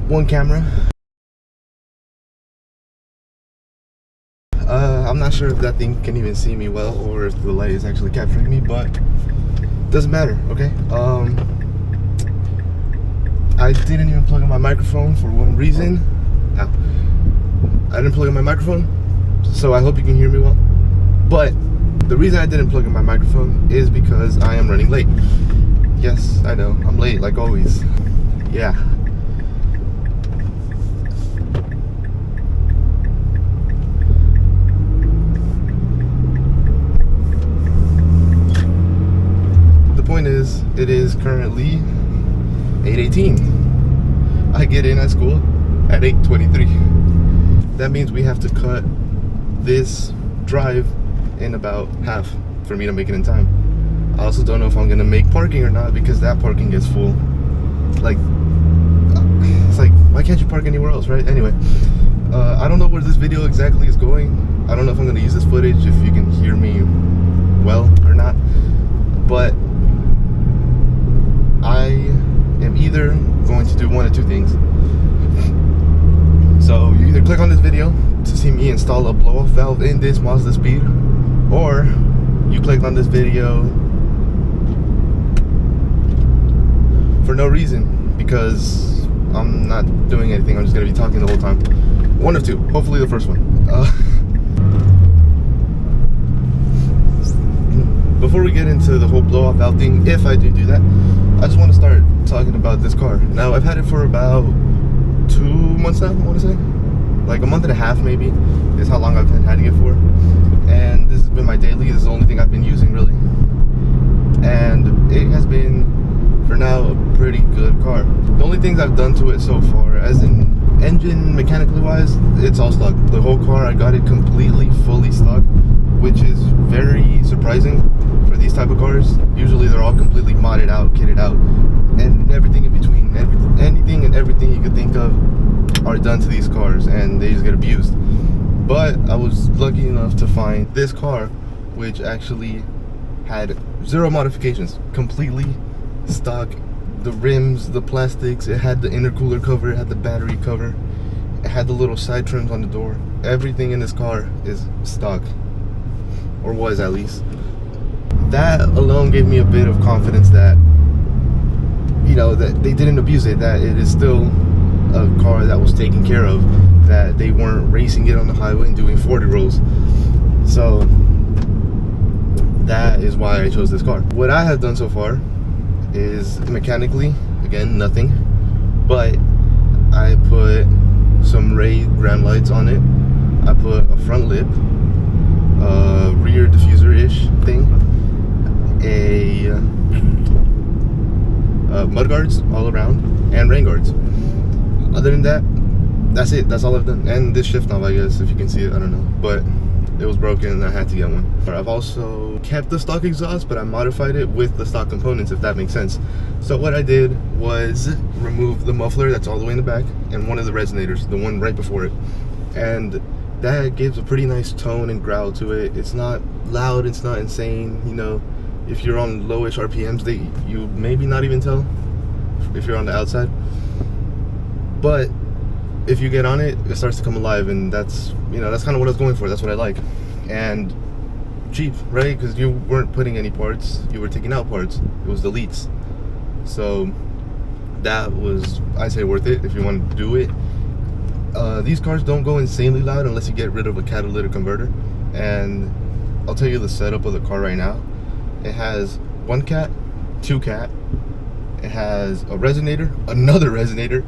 one camera. I'm not sure if that thing can even see me well or if the light is actually capturing me, but doesn't matter, okay? I didn't even plug in my microphone for one reason. Ow. I didn't plug in my microphone, so I hope you can hear me well. But the reason I didn't plug in my microphone is because I am running late. Yes, I know, I'm late like always. Yeah. The point is, it is currently 8:18. I get in at school at 8:23. That means we have to cut this drive in about half for me to make it in time. I also don't know if I'm gonna make parking or not because that parking is full. Like, it's like, why can't you park anywhere else, right? Anyway, I don't know where this video exactly is going. I don't know if I'm gonna use this footage, if you can hear me well or not. But I am either going to do one of two things. So you either click on this video to see me install a blow-off valve in this Mazda Speed, or you click on this video for no reason because I'm not doing anything. I'm just gonna be talking the whole time. One of two, hopefully the first one. Before we get into the whole blow-off valve thing, if I do that, I just want to start talking about this car. Now, I've had it for about 2 months now, I want to say. Like a month and a half maybe is how long I've been having it for. And this has been my daily. This is the only thing I've been using really. And it has been, for now, a pretty good car. The only things I've done to it so far, as in engine mechanically wise, it's all stock. The whole car, I got it completely fully stock, which is very surprising for these type of cars. Usually they're all completely modded out, kitted out, and everything in between. Anything and everything you could think of are done to these cars, and they just get abused. But I was lucky enough to find this car, which actually had 0 modifications, completely stock. The rims, the plastics, it had the intercooler cover, it had the battery cover, it had the little side trims on the door. Everything in this car is stock, or was at least. That alone gave me a bit of confidence that, you know, that they didn't abuse it, that it is still a car that was taken care of, that they weren't racing it on the highway and doing 40 rolls. So that is why I chose this car. What I have done so far is mechanically, again, nothing, but I put some Ray ground lights on it. I put a front lip, a rear diffuser-ish thing, a mud guards all around, and rain guards. Other than that, that's it. That's all I've done. And this shift knob, I guess, if you can see it, I don't know, but it was broken and I had to get one. I've also kept the stock exhaust, but I modified it with the stock components, if that makes sense. So what I did was remove the muffler that's all the way in the back and one of the resonators, the one right before it, and that gives a pretty nice tone and growl to it. It's not loud, it's not insane, you know. If you're on lowish RPMs, you maybe not even tell if you're on the outside. But if you get on it, it starts to come alive, and that's, you know, that's kind of what I was going for. That's what I like. And cheap, right? Because you weren't putting any parts, you were taking out parts. It was deletes. So that was, I say, worth it if you want to do it. These cars don't go insanely loud unless you get rid of a catalytic converter. And I'll tell you the setup of the car right now. It has 1 cat, 2 cat. It has a resonator, another resonator,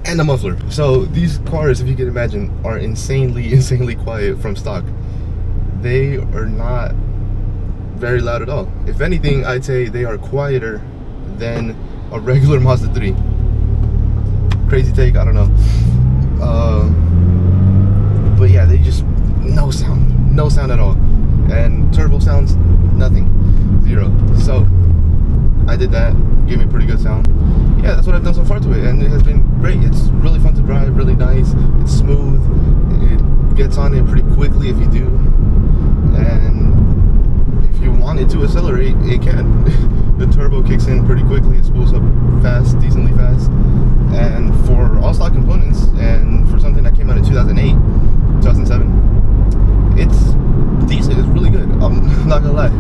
and a muffler. So these cars, if you can imagine, are insanely quiet from stock. They are not very loud at all. If anything, I'd say they are quieter than a regular Mazda 3. Crazy take, I don't know. But yeah, they just, no sound at all. And turbo sounds, nothing, 0. So I did that, gave me a pretty good sound. Yeah, that's what I've done so far to it, and it has been great. It's really fun to drive, really nice, it's smooth, it gets on it pretty quickly if you do. And if you want want it to accelerate, it can. The turbo kicks in pretty quickly. It spools up fast, decently fast. And for all stock components, and for something that came out in 2008, 2007, it's decent. It's really good. I'm not gonna lie.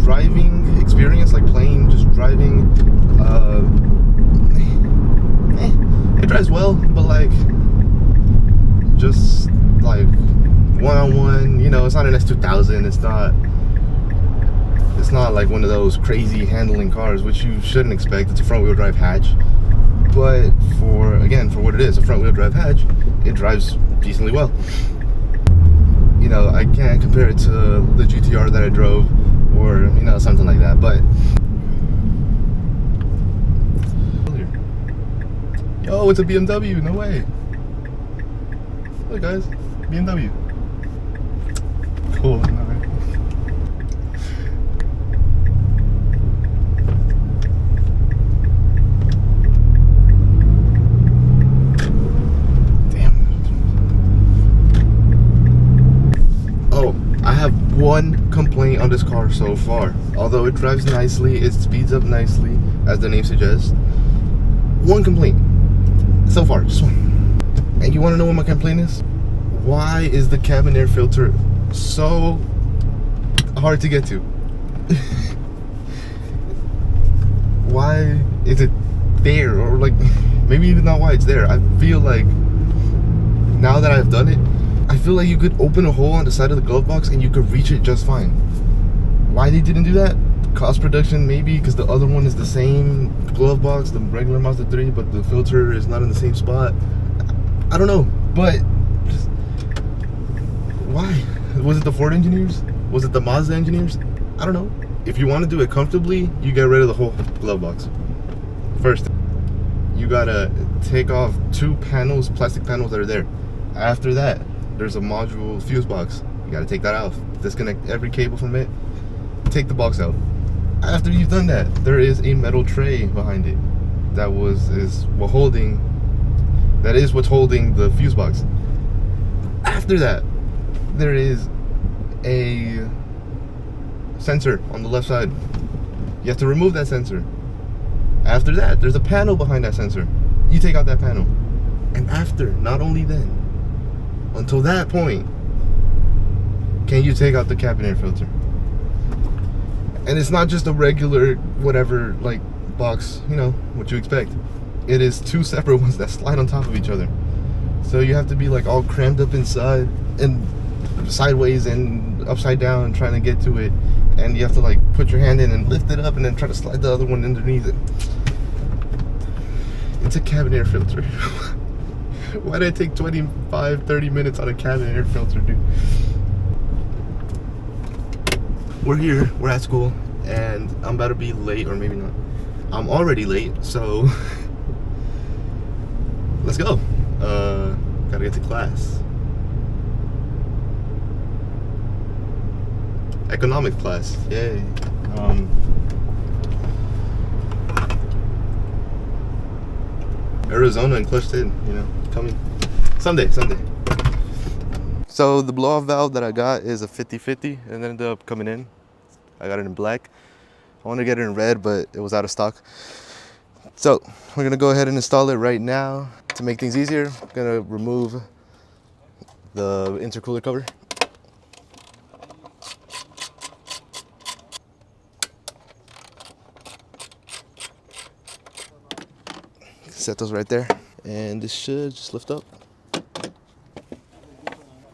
Driving experience, like plain just driving, it drives well, but like just like one-on-one, you know, it's not an S2000. It's not like one of those crazy handling cars, which you shouldn't expect. It's a front-wheel drive hatch, but for what it is, a front-wheel drive hatch, it drives decently well. You know, I can't compare it to the GTR that I drove, or you know, something like that. But yo, it's a BMW. No way. Look, guys, BMW. Cool. One complaint on this car so far. Although it drives nicely, it speeds up nicely, as the name suggests. One complaint so far, just one. And you want to know what my complaint is? Why is the cabin air filter so hard to get to? Why is it there? Or like, maybe it's not why it's there. I feel like now that I've done it, I feel like you could open a hole on the side of the glove box and you could reach it just fine. Why they didn't do that? Cost production, maybe, because the other one is the same glove box, the regular Mazda 3, but the filter is not in the same spot. I don't know, but why? Was it the Ford engineers? Was it the Mazda engineers? I don't know. If you want to do it comfortably, you get rid of the whole glove box. First, you gotta take off 2 panels, plastic panels that are there. After that, there's a module fuse box. You gotta take that out. Disconnect every cable from it. Take the box out. After you've done that, there is a metal tray behind it. That is what's holding the fuse box. After that, there is a sensor on the left side. You have to remove that sensor. After that, there's a panel behind that sensor. You take out that panel. And after, not only then, until that point, can you take out the cabin air filter. And it's not just a regular whatever like box, you know, what you expect. It is 2 separate ones that slide on top of each other. So you have to be like all crammed up inside and sideways and upside down trying to get to it. And you have to like put your hand in and lift it up and then try to slide the other one underneath it. It's a cabin air filter. Why did I take 25-30 minutes on a cabin air filter, dude? We're here, we're at school, and I'm about to be late, or maybe not. I'm already late, so let's go. Gotta get to class. Economic class, yay. Arizona and clutched in, you know, coming someday. So the blow-off valve that I got is a 50/50 and ended up coming in. I got it in black. I wanted to get it in red, but it was out of stock. So we're gonna go ahead and install it right now. To make things easier, I'm gonna remove the intercooler cover. Set those right there, and this should just lift up.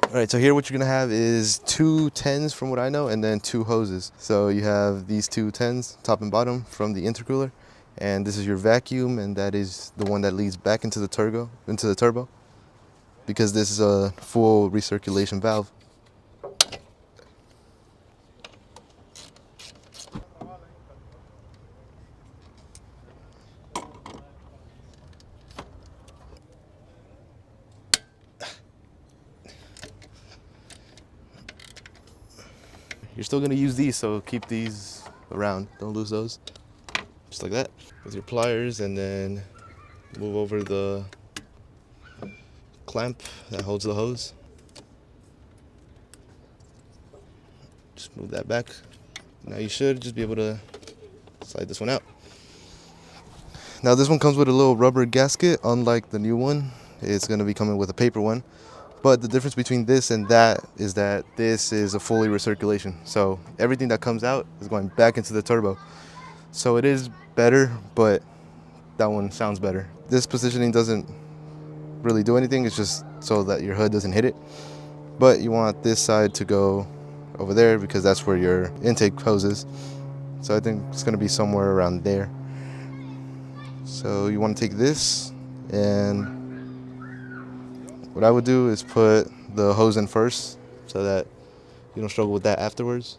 All right, so here what you're gonna have is 2 10s from what I know, and then 2 hoses. So you have these 2 10s, top and bottom, from the intercooler, and this is your vacuum, and that is the one that leads back into the turbo, because this is a full recirculation valve. You're still gonna use these, so keep these around. Don't lose those. Just like that. With your pliers, and then move over the clamp that holds the hose. Just move that back. Now you should just be able to slide this one out. Now this one comes with a little rubber gasket, unlike the new one. It's going to be coming with a paper one. But the difference between this and that is that this is a fully recirculation. So everything that comes out is going back into the turbo. So it is better, but that one sounds better. This positioning doesn't really do anything. It's just so that your hood doesn't hit it. But you want this side to go over there because that's where your intake hose is. So I think it's going to be somewhere around there. So you want to take this, and what I would do is put the hose in first so that you don't struggle with that afterwards.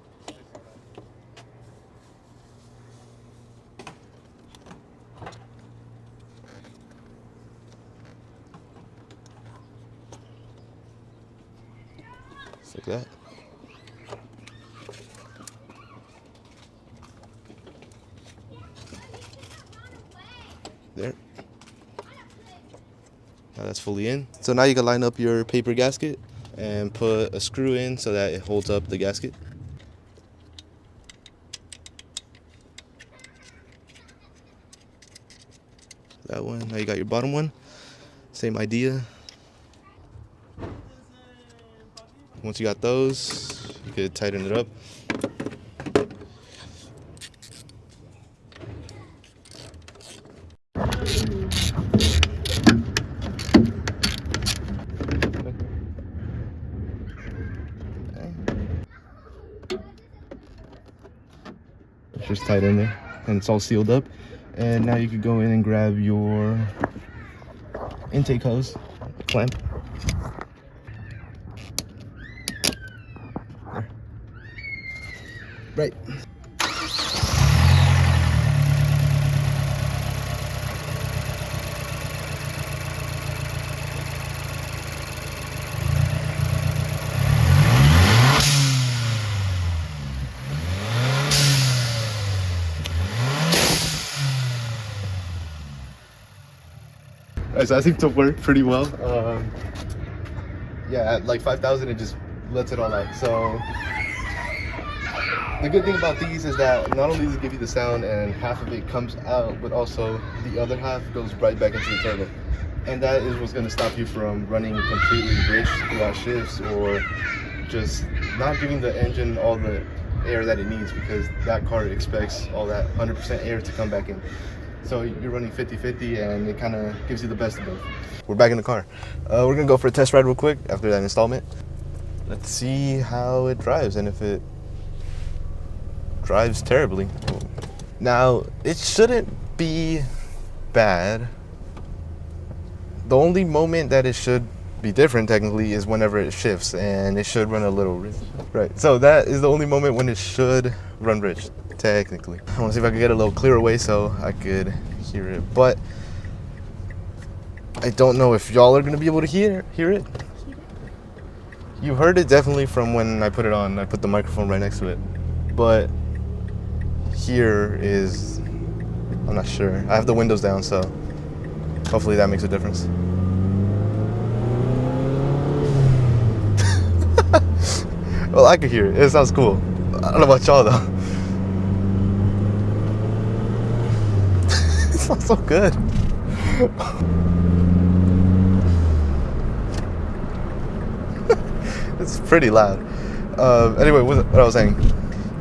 Just like that. There. Now that's fully in. So now you can line up your paper gasket and put a screw in so that it holds up the gasket. That one. Now you got your bottom one. Same idea. Once you got those, you could tighten it up. It's just tight in there, and it's all sealed up. And now you could go in and grab your intake hose clamp. There. Right. So I think to work pretty well. Yeah, at like 5,000 it just lets it all out. So the good thing about these is that not only does it give you the sound and half of it comes out, but also the other half goes right back into the turbo. And that is what's going to stop you from running completely rich throughout shifts, or just not giving the engine all the air that it needs, because that car expects all that 100% air to come back in. So you're running 50-50, and it kind of gives you the best of both. We're back in the car. We're gonna go for a test ride real quick after that installment. Let's see how it drives, and if it drives terribly. Now, it shouldn't be bad. The only moment that it should be different technically is whenever it shifts, and it should run a little rich. Right, so that is the only moment when it should run rich. Technically, I want to see if I can get a little clearer way so I could hear it, but I don't know if y'all are gonna be able to hear it. You heard it definitely from when I put it on. I put the microphone right next to it, but here is, I'm not sure. I have the windows down, so hopefully that makes a difference. Well, I could hear it. It sounds cool. I don't know about y'all though. It sounds so good. It's pretty loud. Anyway, what I was saying,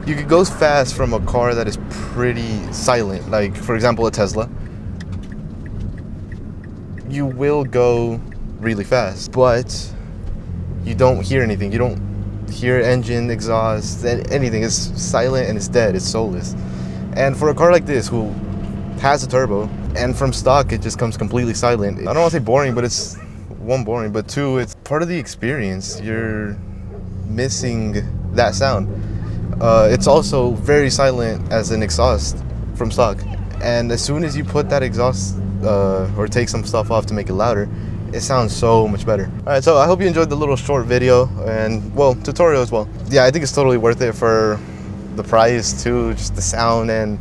you could go fast from a car that is pretty silent, like for example a Tesla. You will go really fast, but you don't hear anything. You don't hear engine, exhaust, anything. It's silent and it's dead. It's soulless. And for a car like this, who has a turbo, and from stock it just comes completely silent, I don't want to say boring, but it's one, boring, but two, it's part of the experience. You're missing that sound. It's also very silent as an exhaust from stock, and as soon as you put that exhaust or take some stuff off to make it louder, it sounds so much better. All right, so I hope you enjoyed the little short video and, well, tutorial as well. Yeah, I think it's totally worth it for the price too, just the sound, and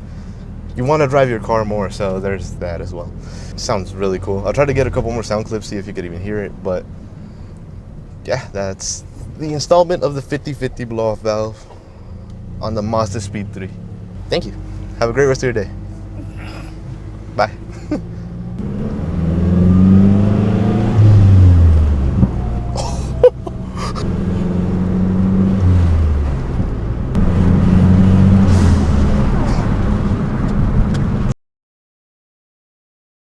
you want to drive your car more, so there's that as well. It sounds really cool. I'll try to get a couple more sound clips, see if you could even hear it, but yeah, that's the installment of the 50/50 blow-off valve on the Mazda Speed 3. Thank you. Have a great rest of your day. Bye.